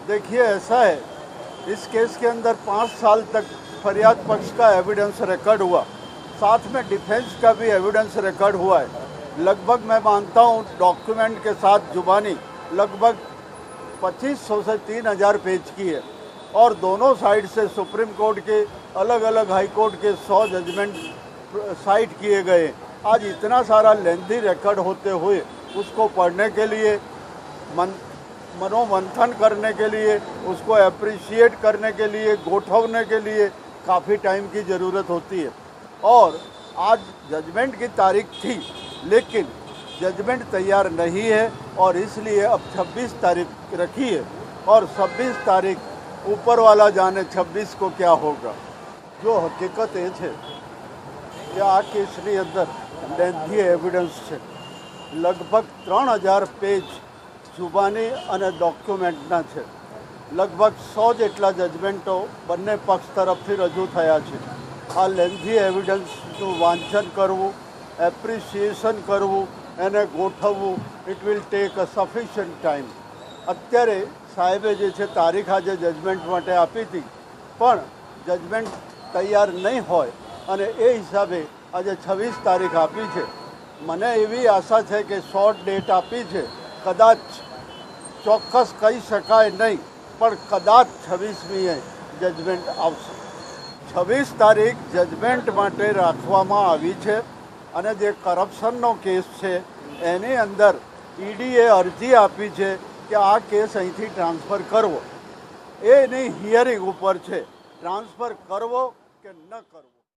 देखिए, ऐसा है, इस केस के अंदर 5 साल तक फरियाद पक्ष का एविडेंस रिकॉर्ड हुआ, साथ में डिफेंस का भी एविडेंस रिकॉर्ड हुआ है। लगभग मैं मानता हूँ डॉक्यूमेंट के साथ जुबानी लगभग 2500 से 3000 पेज की है और दोनों साइड से सुप्रीम कोर्ट के अलग अलग हाई कोर्ट के 100 जजमेंट साइट किए गए। आज इतना सारा लेंथी रिकॉर्ड होते हुए उसको पढ़ने के लिए, मनोमंथन करने के लिए, उसको अप्रिशिएट करने के लिए, गोठवने के लिए काफ़ी टाइम की ज़रूरत होती है। और आज जजमेंट की तारीख थी, लेकिन जजमेंट तैयार नहीं है और इसलिए अब 26 तारीख रखी है और 26 तारीख ऊपर वाला जाने 26 को क्या होगा। जो हकीकत ये है कि आ केसની અંદર લેન્થી એવિડન્સ છે, લગભગ 3000 પેજ જુબાની અને ડોક્યુમેન્ટના છે। લગભગ 100 જેટલા જજમેન્ટો બંને પક્ષ તરફથી રજૂ થયા છે। આ લેન્થી એવિડન્સનું વાંચન કરવું, એપ્રિસિએશન કરવું, એને ગોઠવવું, it will take a sufficient time. અત્યારે સાહેબે જે છે તારીખ આજે જજમેન્ટ માટે આપી હતી, પણ જજમેન્ટ તૈયાર નહીં હોય અને એ હિસાબે આજે 26 તારીખ આપી છે। મને એવી આશા છે કે શોર્ટ ડેટ આપી છે, કદાચ ચોક્કસ કહી શકાય નહીં, પણ કદાચ 26મીએ જજમેન્ટ આવશે। 26 તારીખ જજમેન્ટ માટે રાખવામાં આવી છે અને જે કરપ્શનનો કેસ છે એની અંદર ઈડીએ અરજી આપી છે કે આ કેસ અહીંથી ટ્રાન્સફર કરવો, એની હિયરિંગ ઉપર છે, ટ્રાન્સફર કરવો કે ન કરવો।